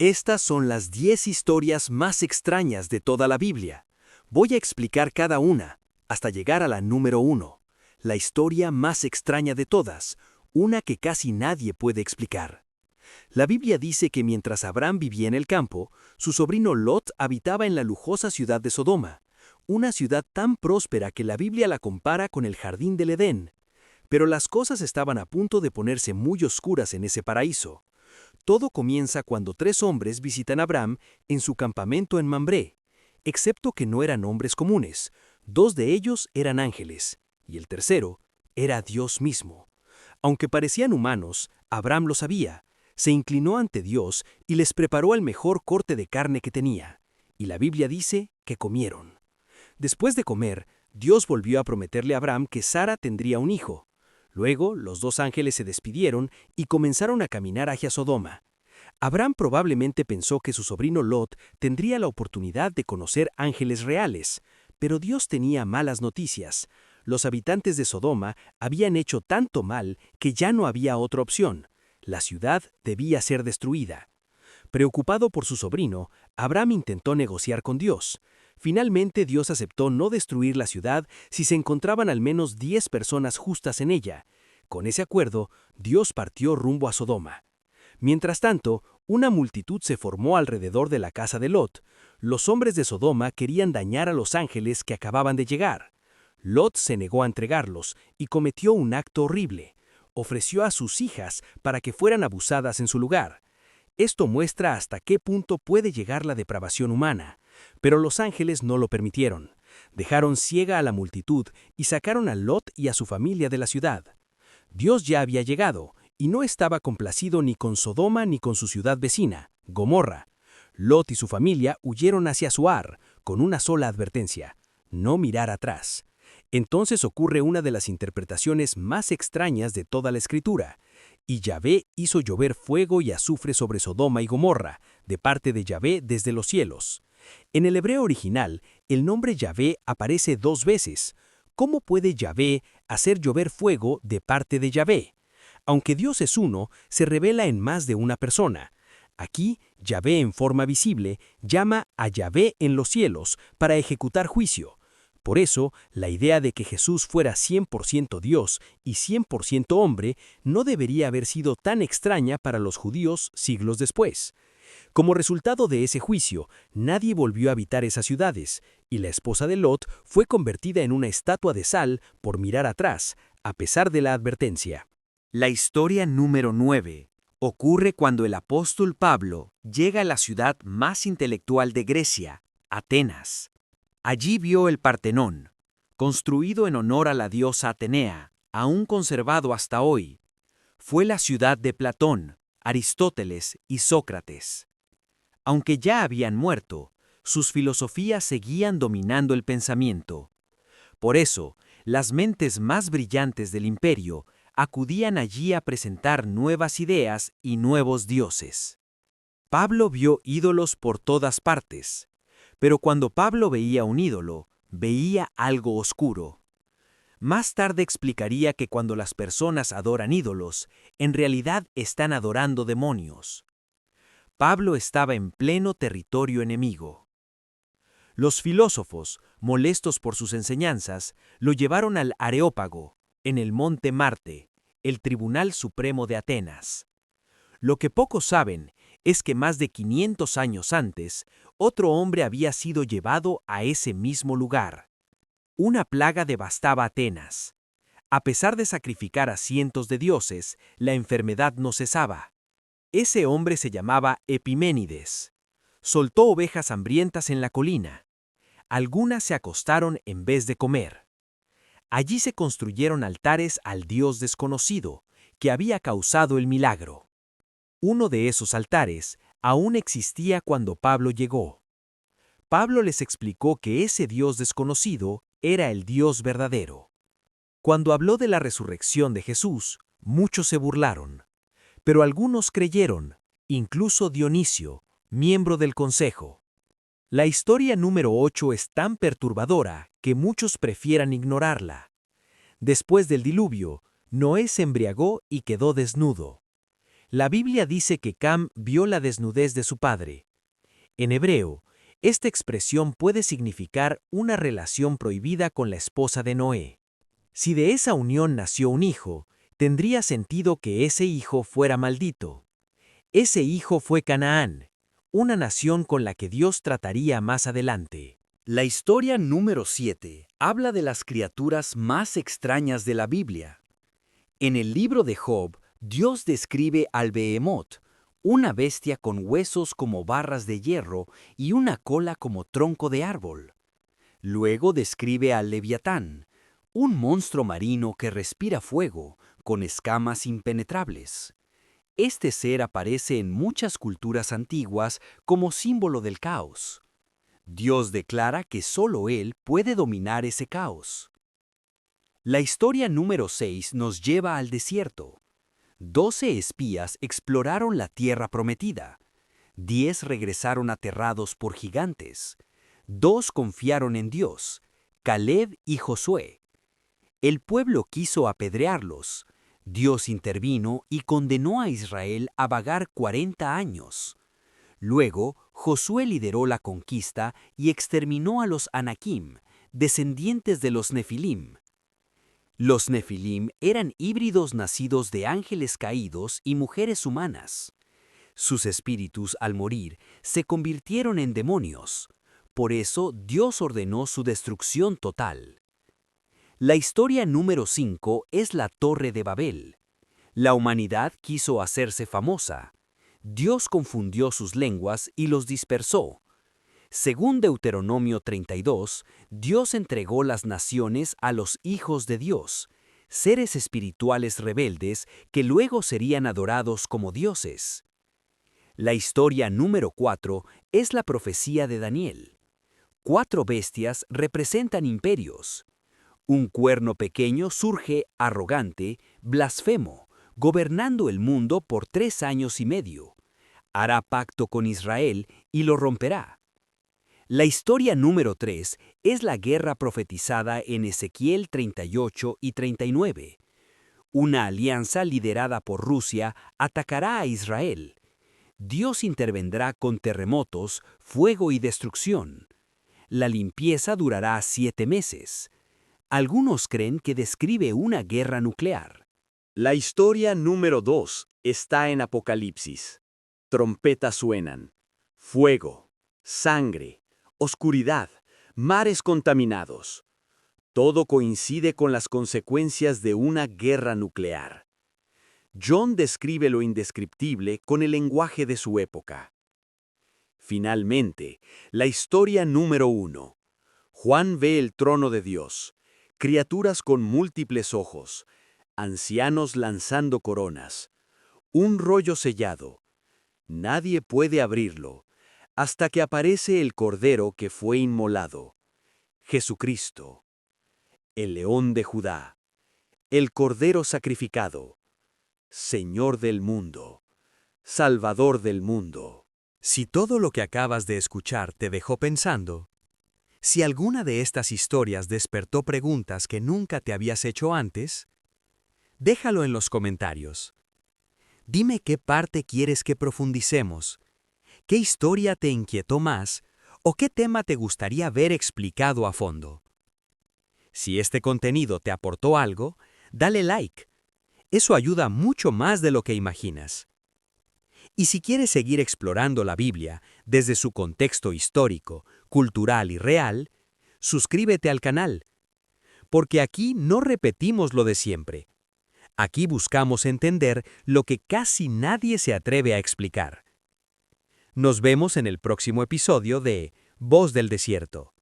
Estas son las 10 historias más extrañas de toda la Biblia. Voy a explicar cada una, hasta llegar a la número 1, la historia más extraña de todas, una que casi nadie puede explicar. La Biblia dice que mientras Abraham vivía en el campo, su sobrino Lot habitaba en la lujosa ciudad de Sodoma, una ciudad tan próspera que la Biblia la compara con el jardín del Edén. Pero las cosas estaban a punto de ponerse muy oscuras en ese paraíso. Todo comienza cuando 3 hombres visitan a Abraham en su campamento en Mambré, excepto que no eran hombres comunes. 2 de ellos eran ángeles, y el tercero era Dios mismo. Aunque parecían humanos, Abraham lo sabía. Se inclinó ante Dios y les preparó el mejor corte de carne que tenía. Y la Biblia dice que comieron. Después de comer, Dios volvió a prometerle a Abraham que Sara tendría un hijo. Luego, los 2 ángeles se despidieron y comenzaron a caminar hacia Sodoma. Abraham probablemente pensó que su sobrino Lot tendría la oportunidad de conocer ángeles reales, pero Dios tenía malas noticias. Los habitantes de Sodoma habían hecho tanto mal que ya no había otra opción. La ciudad debía ser destruida. Preocupado por su sobrino, Abraham intentó negociar con Dios. Finalmente Dios aceptó no destruir la ciudad si se encontraban al menos 10 personas justas en ella. Con ese acuerdo, Dios partió rumbo a Sodoma. Mientras tanto, una multitud se formó alrededor de la casa de Lot. Los hombres de Sodoma querían dañar a los ángeles que acababan de llegar. Lot se negó a entregarlos y cometió un acto horrible. Ofreció a sus hijas para que fueran abusadas en su lugar. Esto muestra hasta qué punto puede llegar la depravación humana. Pero los ángeles no lo permitieron. Dejaron ciega a la multitud y sacaron a Lot y a su familia de la ciudad. Dios ya había llegado y no estaba complacido ni con Sodoma ni con su ciudad vecina, Gomorra. Lot y su familia huyeron hacia Zoar con una sola advertencia: no mirar atrás. Entonces ocurre una de las interpretaciones más extrañas de toda la Escritura. Y Yahvé hizo llover fuego y azufre sobre Sodoma y Gomorra, de parte de Yahvé desde los cielos. En el hebreo original, el nombre Yahvé aparece 2 veces. ¿Cómo puede Yahvé hacer llover fuego de parte de Yahvé? Aunque Dios es uno, se revela en más de una persona. Aquí, Yahvé en forma visible llama a Yahvé en los cielos para ejecutar juicio. Por eso, la idea de que Jesús fuera 100% Dios y 100% hombre no debería haber sido tan extraña para los judíos siglos después. Como resultado de ese juicio, nadie volvió a habitar esas ciudades, y la esposa de Lot fue convertida en una estatua de sal por mirar atrás, a pesar de la advertencia. La historia número 9 ocurre cuando el apóstol Pablo llega a la ciudad más intelectual de Grecia, Atenas. Allí vio el Partenón, construido en honor a la diosa Atenea, aún conservado hasta hoy. Fue la ciudad de Platón, Aristóteles y Sócrates. Aunque ya habían muerto, sus filosofías seguían dominando el pensamiento. Por eso, las mentes más brillantes del imperio acudían allí a presentar nuevas ideas y nuevos dioses. Pablo vio ídolos por todas partes, pero cuando Pablo veía un ídolo, veía algo oscuro. Más tarde explicaría que cuando las personas adoran ídolos, en realidad están adorando demonios. Pablo estaba en pleno territorio enemigo. Los filósofos, molestos por sus enseñanzas, lo llevaron al Areópago, en el monte Marte, el Tribunal Supremo de Atenas. Lo que pocos saben es que más de 500 años antes, otro hombre había sido llevado a ese mismo lugar. Una plaga devastaba Atenas. A pesar de sacrificar a cientos de dioses, la enfermedad no cesaba. Ese hombre se llamaba Epiménides. Soltó ovejas hambrientas en la colina. Algunas se acostaron en vez de comer. Allí se construyeron altares al dios desconocido, que había causado el milagro. Uno de esos altares aún existía cuando Pablo llegó. Pablo les explicó que ese dios desconocido era el Dios verdadero. Cuando habló de la resurrección de Jesús, muchos se burlaron. Pero algunos creyeron, incluso Dionisio, miembro del consejo. La historia número 8 es tan perturbadora que muchos prefieran ignorarla. Después del diluvio, Noé se embriagó y quedó desnudo. La Biblia dice que Cam vio la desnudez de su padre. En hebreo, esta expresión puede significar una relación prohibida con la esposa de Noé. Si de esa unión nació un hijo, tendría sentido que ese hijo fuera maldito. Ese hijo fue Canaán, una nación con la que Dios trataría más adelante. La historia número 7 habla de las criaturas más extrañas de la Biblia. En el libro de Job, Dios describe al Behemoth, una bestia con huesos como barras de hierro y una cola como tronco de árbol. Luego describe al Leviatán, un monstruo marino que respira fuego, con escamas impenetrables. Este ser aparece en muchas culturas antiguas como símbolo del caos. Dios declara que solo Él puede dominar ese caos. La historia número 6 nos lleva al desierto. 12 espías exploraron la tierra prometida. 10 regresaron aterrados por gigantes. 2 confiaron en Dios, Caleb y Josué. El pueblo quiso apedrearlos. Dios intervino y condenó a Israel a vagar 40 años. Luego, Josué lideró la conquista y exterminó a los Anakim, descendientes de los Nefilim. Los Nefilim eran híbridos nacidos de ángeles caídos y mujeres humanas. Sus espíritus, al morir, se convirtieron en demonios. Por eso, Dios ordenó su destrucción total. La historia número 5 es la Torre de Babel. La humanidad quiso hacerse famosa. Dios confundió sus lenguas y los dispersó. Según Deuteronomio 32, Dios entregó las naciones a los hijos de Dios, seres espirituales rebeldes que luego serían adorados como dioses. La historia número 4 es la profecía de Daniel. 4 bestias representan imperios. Un cuerno pequeño surge arrogante, blasfemo, gobernando el mundo por 3 años y medio. Hará pacto con Israel y lo romperá. La historia número 3 es la guerra profetizada en Ezequiel 38 y 39. Una alianza liderada por Rusia atacará a Israel. Dios intervendrá con terremotos, fuego y destrucción. La limpieza durará 7 meses. Algunos creen que describe una guerra nuclear. La historia número 2 está en Apocalipsis. Trompetas suenan, fuego, sangre, oscuridad, mares contaminados. Todo coincide con las consecuencias de una guerra nuclear. John describe lo indescriptible con el lenguaje de su época. Finalmente, la historia número 1. Juan ve el trono de Dios, criaturas con múltiples ojos, ancianos lanzando coronas, un rollo sellado. Nadie puede abrirlo, hasta que aparece el Cordero que fue inmolado, Jesucristo, el León de Judá, el Cordero sacrificado, Señor del mundo, Salvador del mundo. Si todo lo que acabas de escuchar te dejó pensando, si alguna de estas historias despertó preguntas que nunca te habías hecho antes, déjalo en los comentarios. Dime qué parte quieres que profundicemos, qué historia te inquietó más o qué tema te gustaría ver explicado a fondo. Si este contenido te aportó algo, dale like. Eso ayuda mucho más de lo que imaginas. Y si quieres seguir explorando la Biblia desde su contexto histórico, cultural y real, suscríbete al canal. Porque aquí no repetimos lo de siempre. Aquí buscamos entender lo que casi nadie se atreve a explicar. Nos vemos en el próximo episodio de Voz del Desierto.